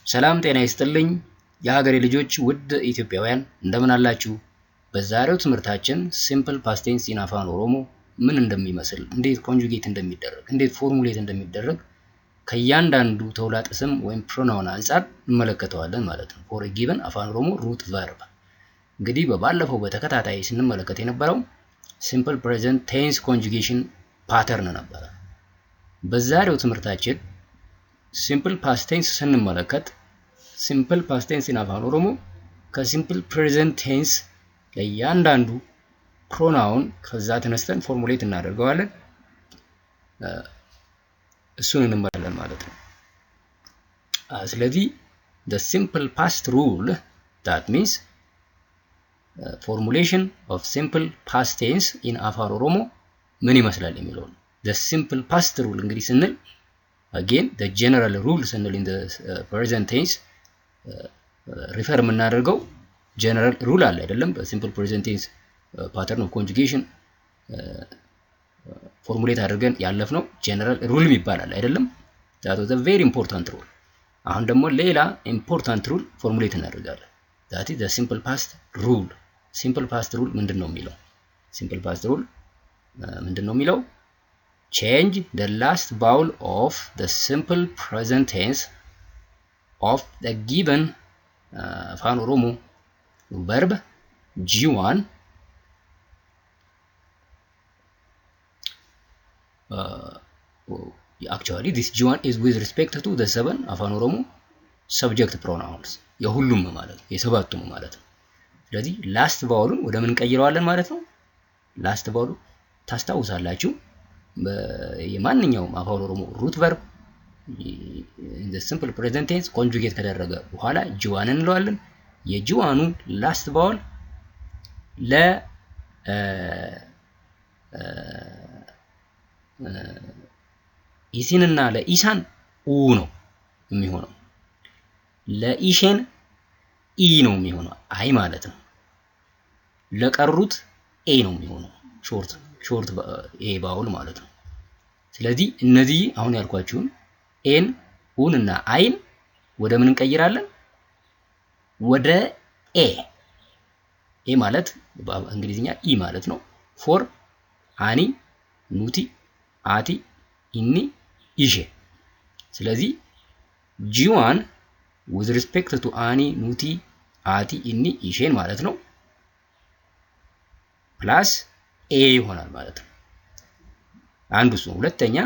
ሰላም ጤና ይስጥልኝ የሀገሬ ልጆች ውድ ኢትዮጵያውያን እንደምን አላችሁ? በዛሬው ትምህርታችን ሲምፕል ፓስት ቴንስ ኢን አፋን ኦሮሞ ምን እንደሚመስል፣ እንዴት ኮንጁጌት እንደሚደረግ፣ እንዴት ፎርሙሌት እንደሚደረግ ከእያንዳንዱ ተውላጠ ስም ወይም ፕሮናውን አንፃር እንመለከተዋለን ማለት ነው። ፎር ጊቨን አፋን ኦሮሞ ሩት ቨርብ። እንግዲህ በባለፈው በተከታታይ ስንመለከት የነበረው ሲምፕል ፕሬዘንት ቴንስ ኮንጁጌሽን ፓተርን ነበረ። በዛሬው ትምህርታችን ሲምፕል ፓስት ቴንስ ስንመለከት ሲምፕል ፓስት ቴንስ ኢን አፋን ኦሮሞ ከሲምፕል ፕሬዘንት ቴንስ ለእያንዳንዱ ፕሮናውን ከዛ ተነስተን ፎርሙሌት እናደርገዋለን። እሱን እንመለከታለን ማለት ነው። ስለዚህ the simple past rule, that means formulation of simple past tense in አፋን ኦሮሞ ምን ይመስላል የሚለው ነው። the simple past rule እንግዲህ ስንል again the general rule ስንል in the present tense refer የምናደርገው general rule አለ አይደለም። በሲምፕል present tense pattern of conjugation ፎርሙሌት አድርገን ያለፍነው general rule ይባላል አይደለም። that was a very important rule። አሁን ደግሞ ሌላ important rule ፎርሙሌት እናደርጋለን። that is the simple past rule። simple past rule ምንድነው የሚለው? simple past rule ምንድነው የሚለው? change the last vowel of the simple present tense of the given አፋን ኦሮሞ verb G1 actually this G1 is with respect to the 7 አፋን ኦሮሞ subject pronouns የሁሉም ማለት ነው፣ የሰባቱም ማለት ነው። ስለዚህ ላስት ቫውሉን ወደ ምን ቀይረዋለን ማለት ነው? ላስት ቫውሉ ታስታውሳላችሁ የማንኛውም አፋን ኦሮሞ ሩት ቨርብ in the simple present tense conjugate ከደረገ በኋላ ጂዋን እንለዋለን። የጂዋኑ ላስት ቫውል ለ ኢሲንና ለኢሳን ኡ ነው የሚሆነው። ለኢሼን ኢ ነው የሚሆነው፣ አይ ማለት ነው። ለቀሩት ኤ ነው የሚሆነው፣ ሾርት ኤ ቫውል ማለት ነው። ስለዚህ እነዚህ አሁን ያልኳችሁን ኤን ኡን እና አይን ወደ ምን እንቀይራለን? ወደ ኤ። ኤ ማለት በእንግሊዝኛ ኢ ማለት ነው። ፎር አኒ፣ ኑቲ፣ አቲ፣ ኢኒ፣ ኢሼ። ስለዚህ ጂዋን with respect to አኒ፣ ኑቲ፣ አቲ፣ ኢኒ፣ ኢሼን ማለት ነው ፕላስ ኤ ይሆናል ማለት ነው። አንዱ እሱ። ሁለተኛ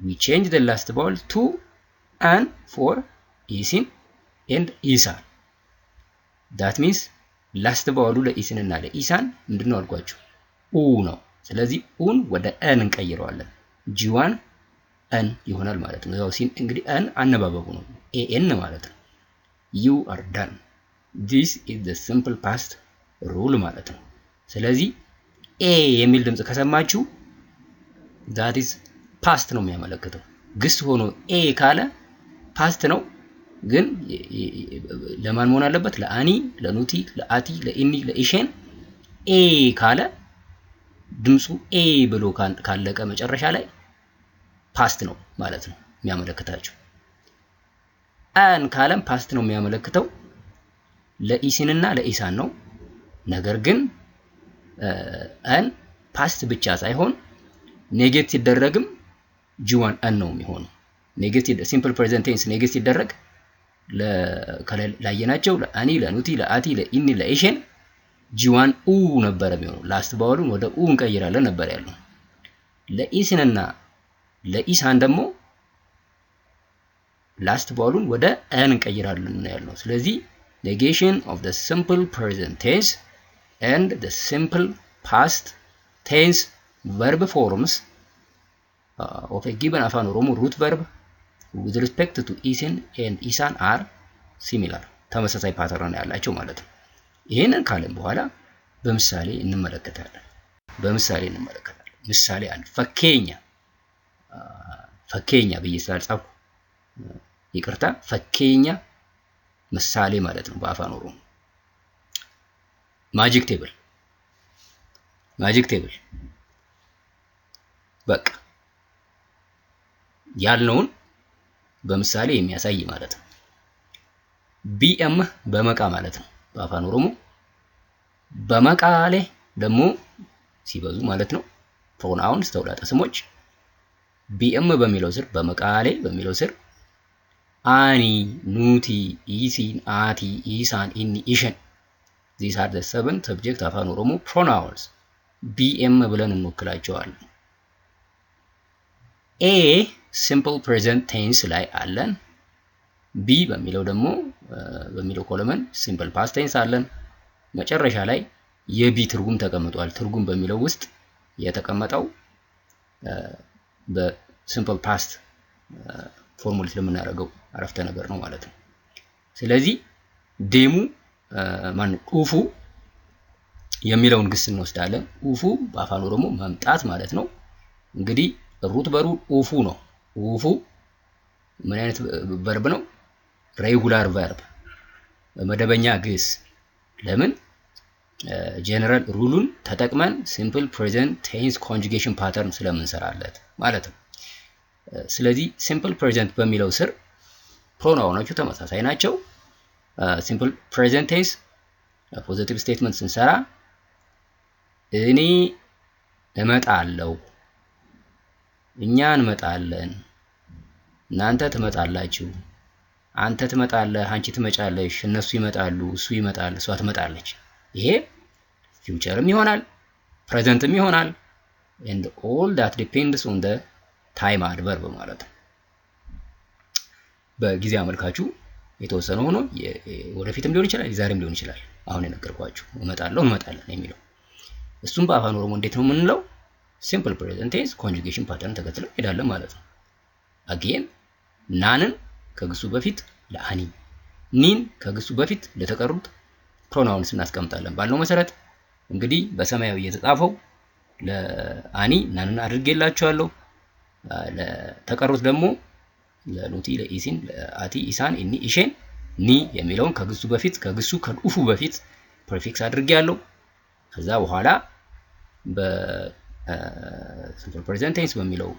we change the last vowel to an for ኢሲን and ኢሳን። that means last vowel ለኢሲን እና ለኢሳን ምንድነው አልኳችሁ? ኡ ነው። ስለዚህ ኡን ወደ አን እንቀይረዋለን። ጂዋን አን ይሆናል ማለት ነው። ያው ሲን እንግዲህ አን አነባበቡ ነው ኤኤን ማለት ነው። you are done። this is the simple past rule ማለት ነው። ስለዚህ ኤ የሚል ድምጽ ከሰማችሁ that is ፓስት ነው የሚያመለክተው። ግስ ሆኖ ኤ ካለ ፓስት ነው። ግን ለማን መሆን አለበት? ለአኒ፣ ለኑቲ፣ ለአቲ፣ ለኢኒ፣ ለኢሼን ኤ ካለ ድምጹ ኤ ብሎ ካለቀ መጨረሻ ላይ ፓስት ነው ማለት ነው የሚያመለክታችሁ። አን ካለም ፓስት ነው የሚያመለክተው ለኢሲንና ለኢሳን ነው። ነገር ግን አን ፓስት ብቻ ሳይሆን ኔጌት ሲደረግም ጂዋን አን ነው የሚሆነው። ኔጌት ሲምፕል ፕሬዘንት ቴንስ ኔጌት ሲደረግ ላየናቸው ለአኒ፣ ለኑቲ፣ ለአቲ፣ ለኢኒ፣ ለኢሼን ጂዋን ኡ ነበር የሚሆነው። ላስት ቫውሉን ወደ ኡ እንቀይራለን ነበር ያለው። ለኢሲንና ለኢሳን ደግሞ ላስት ቫውሉን ወደ አን እንቀይራለን ያለው። ስለዚህ negation of the simple present tense and the simple past tense verb forms of a given አፋን ኦሮሞ root verb with respect to ኢሲን and ኢሳን are similar። ተመሳሳይ ፓተርን ያላቸው ማለት ነው። ይሄንን ካለን በኋላ በምሳሌ እንመለከታለን። ምሳሌ አንድ ፈኬኛ ብዬ ስላልጻፍኩ ይቅርታ። ፈኬኛ ምሳሌ ማለት ነው በአፋን ኦሮሞ። ማጂክ ቴብል በቃ ያልነውን በምሳሌ የሚያሳይ ማለት ነው። ቢኤም በመቃ ማለት ነው በአፋን ኦሮሞ። በመቃሌ ደግሞ ሲበዙ ማለት ነው ፕሮናውንስ ተውላጠ ስሞች ቢኤም በሚለው ስር በመቃሌ በሚለው ስር አኒ፣ ኑቲ፣ ኢሲን፣ አቲ፣ ኢሳን፣ ኢኒ፣ ኢሸን these are the 7 subject አፋን ኦሮሞ pronouns ቢኤም ብለን እንወክላቸዋለን። ኤ simple present tense ላይ አለን። ቢ በሚለው ደግሞ በሚለው ኮለመን simple past tense አለን። መጨረሻ ላይ የቢ ትርጉም ተቀምጧል። ትርጉም በሚለው ውስጥ የተቀመጠው በሲምፕል ፓስት ፎርሙሌት ለምናደርገው አረፍተ ነገር ነው ማለት ነው። ስለዚህ ዴሙ ኡፉ የሚለውን ግስ እንወስዳለን። ኡፉ በአፋን ኦሮሞ መምጣት ማለት ነው። እንግዲህ ሩት በሩ ኡፉ ነው። ኡፉ ምን አይነት ቨርብ ነው? ሬጉላር ቨርብ መደበኛ ግስ። ለምን ጀነራል ሩሉን ተጠቅመን ሲምፕል ፕሬዘንት ቴንስ ኮንጁጌሽን ፓተርን ስለምንሰራለት ማለት ነው። ስለዚህ ሲምፕል ፕሬዘንት በሚለው ስር ፕሮናውኖቹ ተመሳሳይ ናቸው። ሲምፕል ፕሬዘንት ቴንስ ፖዚቲቭ ስቴትመንት ስንሰራ እኔ እመጣለሁ፣ እኛ እንመጣለን፣ እናንተ ትመጣላችሁ፣ አንተ ትመጣለህ፣ አንቺ ትመጫለሽ፣ እነሱ ይመጣሉ፣ እሱ ይመጣል፣ እሷ ትመጣለች። ይሄ ፊውቸርም ይሆናል ፕሬዘንትም ይሆናል and all that depends on the time adverb ማለት ነው። በጊዜ አመልካቹ የተወሰነ ሆኖ ወደፊትም ሊሆን ይችላል ዛሬም ሊሆን ይችላል። አሁን የነገርኳችሁ እመጣለሁ እንመጣለን የሚለው እሱም በአፋን ኦሮሞ እንዴት ነው የምንለው? ሲምፕል ፕሬዘንት ቴንስ ኮንጁጌሽን ፓተርን ተከትለን እንሄዳለን ማለት ነው። አጌን ናንን ከግሱ በፊት ለአኒ፣ ኒን ከግሱ በፊት ለተቀሩት ፕሮናውንስ እናስቀምጣለን ባልነው መሰረት። እንግዲህ በሰማያዊ የተጻፈው ለአኒ ናንን አድርጌላችኋለሁ። ለተቀሩት ደግሞ ለኑቲ፣ ለኢሲን፣ ለአቲ፣ ኢሳን፣ ኢኒ፣ ኢሼን ኒ የሚለውን ከግሱ በፊት ከግሱ ከኡፉ በፊት ፕሪፊክስ አድርጌያለሁ። ከዛ በኋላ በሲምፕል ፕሬዘንት ቴንስ በሚለው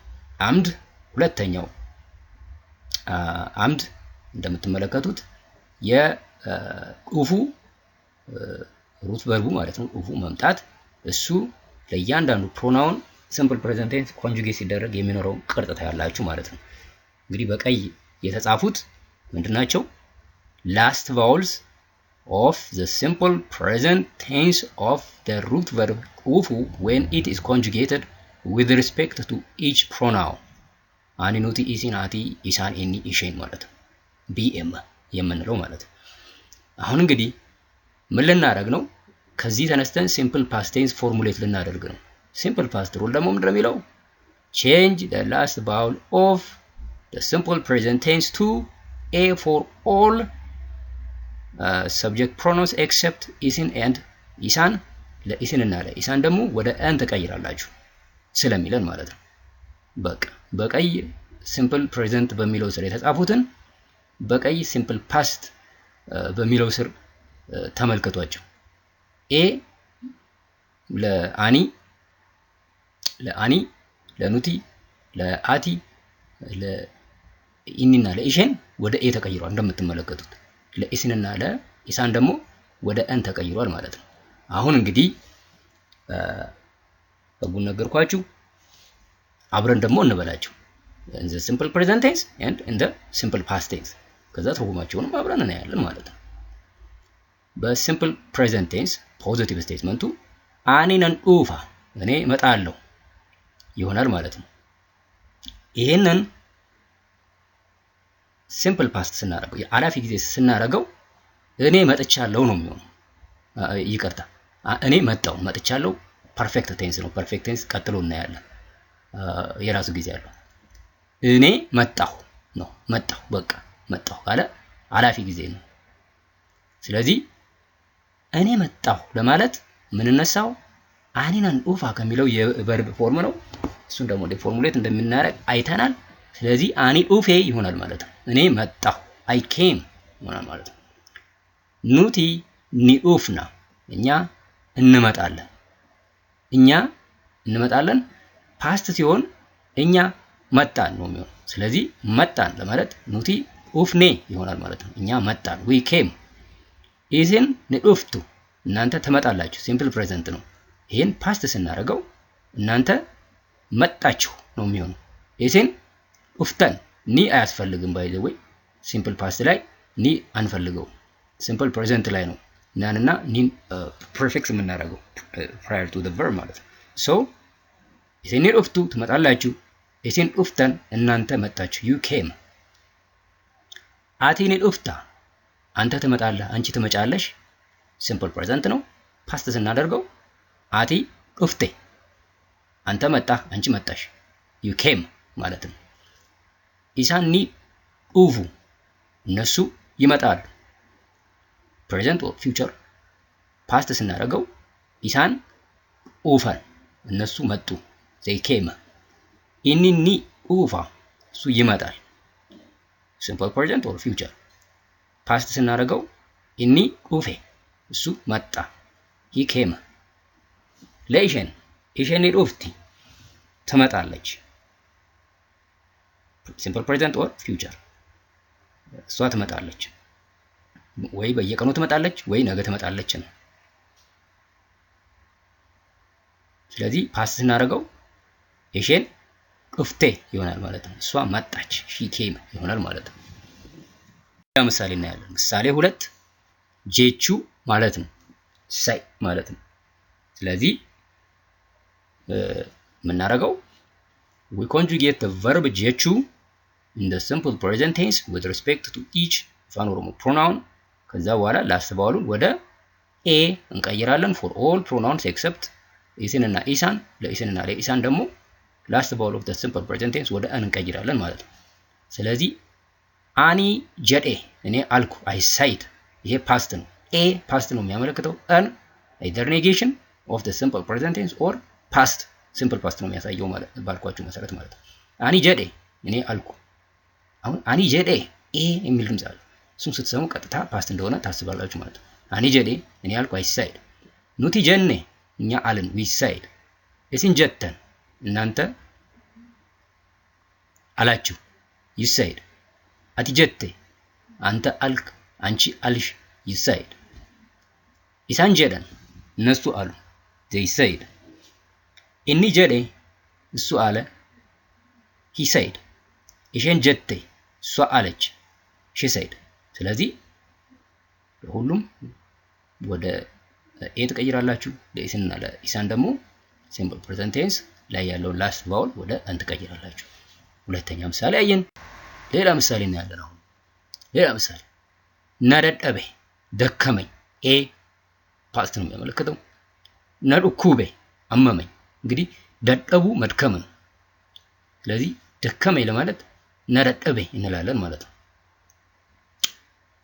አምድ ሁለተኛው አምድ እንደምትመለከቱት የኡፉ ሩት ቨርቡ ማለት ነው ኡፉ መምጣት እሱ ለእያንዳንዱ ፕሮናውን ሲምፕል ፕሬዘንት ቴንስ ኮንጁጌት ሲደረግ የሚኖረው ቅርጽ ታያላችሁ ማለት ነው። እንግዲህ በቀይ የተጻፉት ምንድናቸው? ላስት ቫውልስ of the simple present tense of the root verb ufu when it is conjugated with respect to each pronoun ani, nuti, isin, ati, isan, inni, ishen ማለት ነው ቢኤም የምንለው ማለት ነው። አሁን እንግዲህ ምን ልናደርግ ነው? ከዚህ ተነስተን ሲምፕል ፓስት ቴንስ ፎርሙሌት ልናደርግ ነው። ሲምፕል ፓስት ሩል ደግሞ ምንድነው የሚለው? change the last vowel of the simple present tense to a for all subject pronouns except isin and isan ለኢሲን እና ለኢሳን ደግሞ ወደ አን ተቀይራላችሁ ስለሚለን ማለት ነው። በቀይ ሲምፕል ፕሬዘንት በሚለው ስር የተጻፉትን በቀይ ሲምፕል ፓስት በሚለው ስር ተመልከቷቸው። ኤ ለአኒ፣ ለኑቲ፣ ለአቲ፣ ለኢኒና ለኢሼን ወደ ኤ ተቀይሯል እንደምትመለከቱት። ለኢሲንና ለኢሳን ደግሞ ወደ አን ተቀይሯል ማለት ነው። አሁን እንግዲህ ህጉን ነገርኳችሁ። አብረን ደግሞ እንበላቸው in the simple present tense and in the simple past tense ከዛ ትርጉማቸውንም አብረን እናያለን ማለት ነው። በሲምፕል ፕሬዘንት ቴንስ ፖዚቲቭ ስቴትመንቱ አኒነን ኡፋ እኔ እመጣለሁ ይሆናል ማለት ነው። ይሄንን ሲምፕል ፓስት ስናደርገው የአላፊ ጊዜ ስናደርገው እኔ መጥቻለሁ ነው የሚሆነው። ይቅርታ እኔ መጥቻለሁ ፐርፌክት ቴንስ ነው። ፐርፌክት ቴንስ ቀጥሎ እናያለን። የራሱ ጊዜ አለው። እኔ መጣሁ ነው። በቃ መጣሁ ካለ አላፊ ጊዜ ነው። ስለዚህ እኔ መጣሁ ለማለት ምን ነሳው አኒናን ኡፋ ከሚለው የቨርብ ፎርም ነው። እሱን ደግሞ ፎርሙሌት እንደምናደርግ አይተናል። ስለዚህ አኒ ኡፌ ይሆናል ማለት ነው። እኔ መጣሁ አይ ኬም ይሆናል ማለት ነው። ኑቲ ኒኡፍና እኛ እንመጣለን ፓስት ሲሆን እኛ መጣን ነው የሚሆነው። ስለዚህ መጣን ለማለት ኑቲ ኡፍኔ ይሆናል ማለት ነው። እኛ መጣን we came ኢዝን ንዱፍቱ እናንተ ትመጣላችሁ ሲምፕል ፕሬዘንት ነው። ይሄን ፓስት ስናደርገው እናንተ መጣችሁ ነው የሚሆነው። ኢዝን ኡፍተን ኒ አያስፈልግም ባይ ዘ ወይ ሲምፕል ፓስት ላይ ኒ አንፈልገው ሲምፕል ፕሬዘንት ላይ ነው ናንና ኒን ፕሪፊክስ የምናደርገው prior to the verb ማለት ነው። so ኢዝን ንዱፍቱ ትመጣላችሁ ኢዝን ኡፍተን እናንተ መጣችሁ you came አቲ ንዱፍታ አንተ ትመጣለህ አንቺ ትመጫለሽ ሲምፕል ፕሬዘንት ነው። ፓስት ስናደርገው አቲ ኡፍቴ አንተ መጣህ አንቺ መጣሽ you came ማለት ነው። ኢሳን ኒ ኡፉ እነሱ ይመጣሉ ፕሬዘንት ኦር ፊውቸር ፓስት ስናደርገው ኢሳን ኡፈን እነሱ መጡ they came ኢኒ ኒ ኡፋ እሱ ይመጣል ሲምፕል ፕሬዘንት ኦር ፊውቸር ፓስት ስናደርገው ኢኒ ኡፌ እሱ መጣ he came ለኢሽን ኢሽን ኡፍቲ ትመጣለች ሲምፕል ፕሬዘንት ኦር ፊውቸር እሷ ትመጣለች ወይ በየቀኑ ትመጣለች ወይ ነገ ትመጣለች ነው። ስለዚህ ፓስት ስናደርገው ኢሽን ኡፍቴ ይሆናል ማለት ነው። እሷ መጣች she came ይሆናል ማለት ነው። ያ ምሳሌ እናያለን። ምሳሌ 2 ጄቹ ማለት ነው ሳይ ማለት ነው። ስለዚህ የምናደርገው we conjugate the verb ጄቹ in the simple present tense with respect to each አፋን ኦሮሞ pronoun ከዛ በኋላ ላስት ቫውሉን ወደ a እንቀይራለን for all pronouns except ኢስን እና ኢሳን ለኢስን እና ለኢሳን ደግሞ ላስት ቫውል of the simple present tense ወደ an እንቀይራለን ማለት ነው። ስለዚህ አኒ ጀዴ እኔ አልኩ I said ይሄ ፓስት ነው። a ፓስት ነው የሚያመለክተው an either negation of the simple present tense or past simple past ነው የሚያሳየው ማለት ባልኳችሁ መሰረት ማለት ነው። አኒ ጀዴ እኔ አልኩ አሁን አኒ ጀዴ ኤ የሚል ድምጽ አለ። እሱን ስትሰሙ ቀጥታ ፓስት እንደሆነ ታስባላችሁ ማለት ነው። አኒ ጀዴ እኔ አልኩ I said ኑቲ ጀኔ እኛ አልን we said ኢሲን ጀተን እናንተ አላችሁ you said አቲ ጀቴ አንተ አልክ አንቺ አልሽ you said ኢሳን ጀደን እነሱ አሉ they said ኢኒ ጀዴ እሱ አለ he said ኢሽን ጀቴ እሷ አለች she said ስለዚህ ሁሉም ወደ ኤ ተቀይራላችሁ ለኢስንና ለኢሳን ደግሞ ሲምፕል ፕሬዘንት ቴንስ ላይ ያለው ላስት ቫውል ወደ አን ተቀይራላችሁ። ሁለተኛ ምሳሌ አየን። ሌላ ምሳሌ እናያለን። አሁን ሌላ ምሳሌ ነደደበ ደከመኝ ኤ ፓስት ነው የሚያመለክተው። ነዱኩቤ አመመኝ እንግዲህ ደደቡ መድከም ነው። ስለዚህ ደከመኝ ለማለት ነደደበ እንላለን ማለት ነው።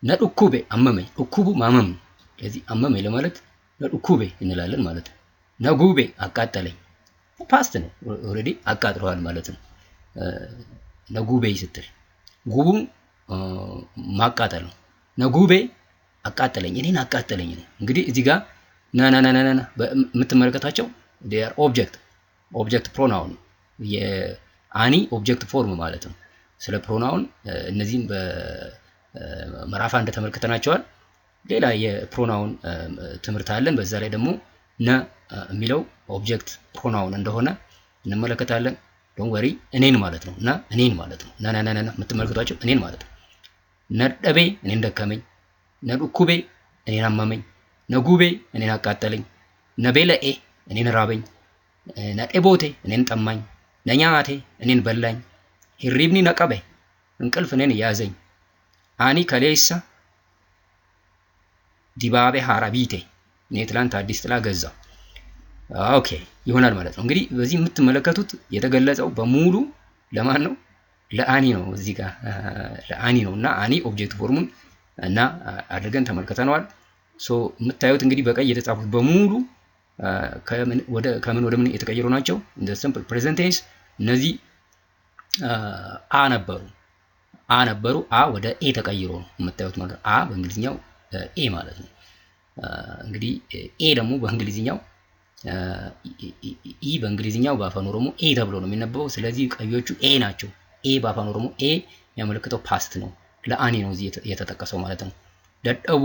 ነዱኩቤ አመመኝ ኡኩቡ ማመም ነው። ስለዚህ አመመኝ ለማለት ነዱኩቤ እንላለን ማለት ነው። ነጉቤ አቃጠለኝ ፓስት ነው ኦሬዲ አቃጥለዋል ማለት ነው። ነጉቤ ስትል ጉቡ ማቃጠል ነው። ነጉቤ አቃጠለኝ እኔን አቃጠለኝ ነው። እንግዲህ እዚህ ጋር ና የምትመለከታቸው they are object pronoun የአኒ ኦብጀክት ፎርም ማለት ነው። ስለ ፕሮናውን እነዚህን በመራፋ እንደተመለከተናቸዋል። ሌላ የፕሮናውን ትምህርት አለን። በዛ ላይ ደግሞ ነ የሚለው ኦብጀክት ፕሮናውን እንደሆነ እንመለከታለን። ዶንት ወሪ እኔን ማለት ነው። እና እኔን ማለት ነው። ና የምትመለከቷቸው እኔን ማለት ነው። ነደቤ እኔን ደከመኝ፣ ነዱኩቤ እኔን አመመኝ፣ ነጉቤ እኔን አቃጠለኝ፣ ነቤለኤ እኔን ራበኝ፣ ነዴቦቴ እኔን ጠማኝ፣ ነኛቴ እኔን በላኝ፣ ሂሪብኒ ነቀበ እንቅልፍ እኔን ያዘኝ፣ አኒ ከሌሳ ዲባቤ ሃራቢቴ እኔ ትላንት አዲስ ጥላ ገዛ። ኦኬ ይሆናል ማለት ነው። እንግዲህ በዚህ የምትመለከቱት የተገለጸው በሙሉ ለማን ነው? ለአኒ ነው። እዚህ ጋር ለአኒ ነው እና አኒ ኦብጀክት ፎርሙን እና አድርገን ተመልክተናል። ሶ የምታዩት እንግዲህ በቀይ የተጻፉት በሙሉ ከምን ወደ ምን የተቀየሩ ናቸው? እንደ ሲምፕል ፕሬዘንት ቴንስ እነዚህ አ ነበሩ አ ወደ ኤ ተቀይሮ ነው የምታዩት ማለት ነው። አ በእንግሊዝኛው ኤ ማለት ነው። እንግዲህ ኤ ደግሞ በእንግሊዝኛው ኢ በእንግሊዝኛው በአፋን ኦሮሞ ኤ ተብሎ ነው የሚነበበው። ስለዚህ ቀዮቹ ኤ ናቸው። ኤ በአፋን ኦሮሞ ኤ የሚያመለክተው ፓስት ነው። ለአኒ ነው እዚህ የተጠቀሰው ማለት ነው። ደደቡ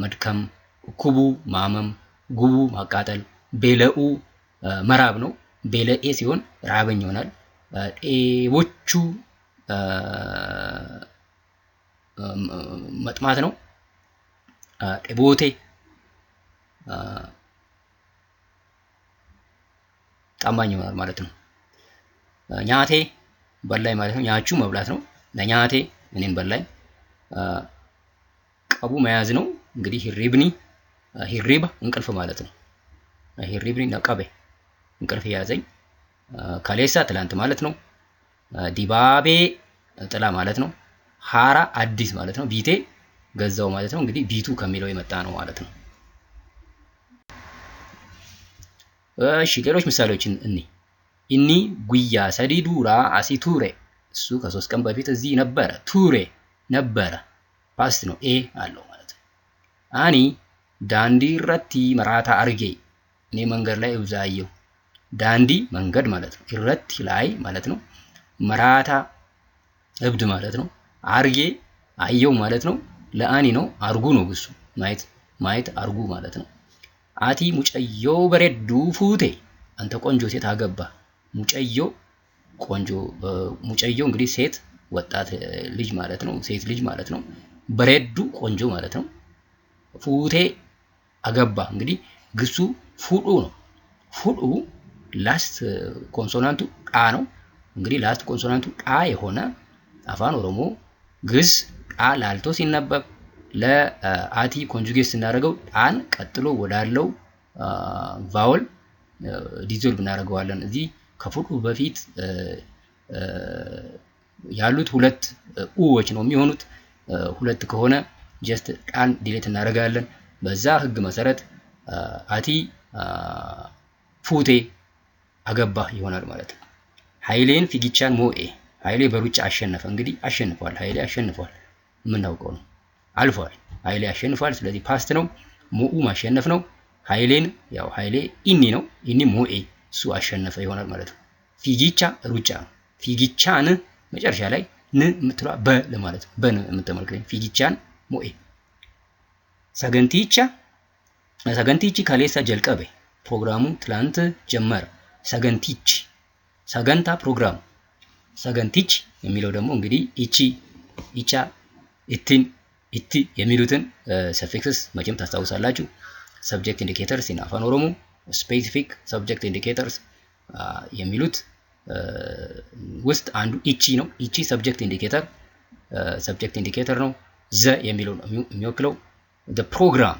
መድከም፣ ኩቡ ማመም፣ ጉቡ ማቃጠል፣ ቤለኡ መራብ ነው። ቤለኤ ሲሆን ራበኝ ይሆናል። ጤቦቹ መጥማት ነው። ጤቦቴ ታማኝ ይሆናል ማለት ነው። ኛቴ በላይ ማለት ነው። ኛቹ መብላት ነው። ለኛቴ እኔን በላይ። ቀቡ መያዝ ነው። እንግዲህ ሂሪብኒ ሂሪባ እንቅልፍ ማለት ነው። ሂሪብኒ ነቀበ እንቅልፍ ያዘኝ። ካሌሳ ትላንት ማለት ነው። ዲባቤ ጥላ ማለት ነው። ሃራ አዲስ ማለት ነው። ቢቴ ገዛው ማለት ነው። እንግዲህ ቢቱ ከሚለው የመጣ ነው ማለት ነው። እሺ ሌሎች ምሳሌዎችን እኒ ኢኒ ጉያ ሰዲ ዱራ አሲ ቱሬ እሱ ከ3 ቀን በፊት እዚህ ነበረ። ቱሬ ነበረ ፓስት ነው ኤ አለው ማለት ነው። አኒ ዳንዲ ረቲ መራታ አርጌ እኔ መንገድ ላይ እብዛየው። ዳንዲ መንገድ ማለት ነው። ረቲ ላይ ማለት ነው። መራታ እብድ ማለት ነው። አርጌ አየው ማለት ነው። ለአኒ ነው። አርጉ ነው ግሱ ማየት አርጉ ማለት ነው። አቲ ሙጨዮ በሬዱ ፉቴ አንተ ቆንጆ ሴት አገባ። ሙጨዮ ቆንጆ ሙጨዮ እንግዲህ ሴት ወጣት ልጅ ማለት ነው። ሴት ልጅ ማለት ነው። በሬዱ ቆንጆ ማለት ነው። ፉቴ አገባ እንግዲህ ግሱ ፉዱ ነው። ፉዱ ላስት ኮንሶናንቱ ቃ ነው። እንግዲህ ላስት ኮንሶናንቱ ቃ የሆነ አፋን ኦሮሞ ግስ ቃ ላልቶ ሲነበብ ለአቲ ኮንጁጌት ስናደርገው ጣን ቀጥሎ ወዳለው ቫውል ዲዞልቭ እናደርገዋለን። እዚህ ከፉዱ በፊት ያሉት ሁለት ኡዎች ነው የሚሆኑት። ሁለት ከሆነ ጀስት ጣን ዲሌት እናደርጋለን። በዛ ህግ መሰረት አቲ ፉቴ አገባ ይሆናል ማለት ነው። ኃይሌን ፊጊቻን ሞኤ ኃይሌ በሩጫ አሸነፈ። እንግዲህ አሸንፏል። ኃይሌ አሸንፏል የምናውቀው ነው። አልፏል። ኃይሌ አሸንፏል። ስለዚህ ፓስት ነው። ሞኡ ማሸነፍ ነው። ኃይሌን ያው ኃይሌ ኢኒ ነው። ኢኒ ሞኤ እሱ አሸነፈ ይሆናል ማለት ነው። ፊጊቻ ሩጫ ነው። ፊጊቻን መጨረሻ ላይ ን የምትሏ በ ለማለት ነው። በን የምትመልከኝ ፊጊቻን ሞኤ ሰገንቲቻ ከሌሳ ጀልቀበ ፕሮግራሙ ትላንት ጀመረ። ሰገንቲች ሰገንታ ፕሮግራም ሰገንቲች የሚለው ደግሞ እንግዲህ ኢቺ ኢቻ ኢቲን ኢቲ የሚሉትን ሰፊክስስ መቼም ታስታውሳላችሁ። ሰብጀክት ኢንዲኬተርስ ኢን አፋን ኦሮሞ ስፔሲፊክ ሰብጀክት ኢንዲኬተርስ የሚሉት ውስጥ አንዱ ኢቺ ነው። ኢቺ ሰብጀክት ኢንዲኬተር ነው። ዘ የሚለው ነው የሚወክለው the program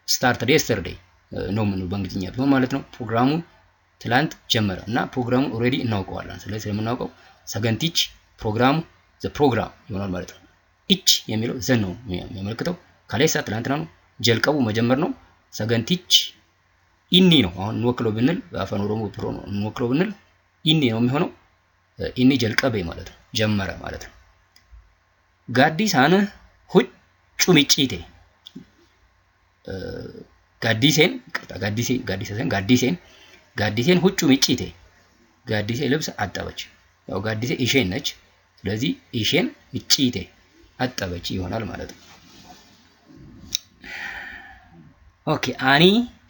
started yesterday ነው ምን በእንግሊዝኛ ቢሆን ማለት ነው። ፕሮግራሙ ትላንት ጀመረ እና ፕሮግራሙን ኦሬዲ እናውቀዋለን። ስለዚህ ስለምናውቀው ሰገንቲች ፕሮግራሙ the program ይሆናል ማለት ነው። ኢች የሚለው ዘ ነው የሚያመለክተው። ካሌሳ ትላንትና ነው። ጀልቀቡ መጀመር ነው። ሰገንቲች ኢኒ ነው። አሁን እንወክለው ብንል በአፋን ኦሮሞ ፕሮ ነው እንወክለው ብንል ኢኒ ነው የሚሆነው። ኢኒ ጀልቀበ ማለት ነው ጀመረ ማለት ነው። ጋዲሳን ሁጩ ሚጪቴ ጋዲሴን ሁጩ ሚጪቴ ጋዲሴ ልብስ አጠበች። ያው ጋዲሴ ኢሼን ነች። ስለዚህ ኢሼን ሚጪቴ አጠበች ይሆናል ማለት ነው። ኦኬ አኒ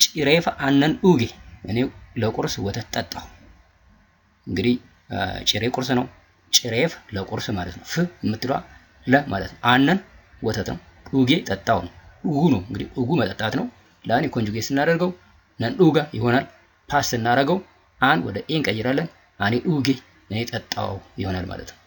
ጭሬፍ አነን ኡጌ እኔ ለቁርስ ወተት ጠጣሁ። እንግዲህ ጭሬ ቁርስ ነው። ጭሬፍ ለቁርስ ማለት ነው። ፍ የምትሏ ለ ማለት ነው። አነን ወተት ነው። ኡጌ ጠጣው ነው። ኡጉ ነው እንግዲህ ኡጉ መጠጣት ነው። ለአኒ ኮንጁጌት ስናደርገው ነን ኡጋ ይሆናል። ፓስ ስናደርገው አን ወደ ኤ እንቀይራለን። አኒ ኡጌ እኔ ጠጣው ይሆናል ማለት ነው።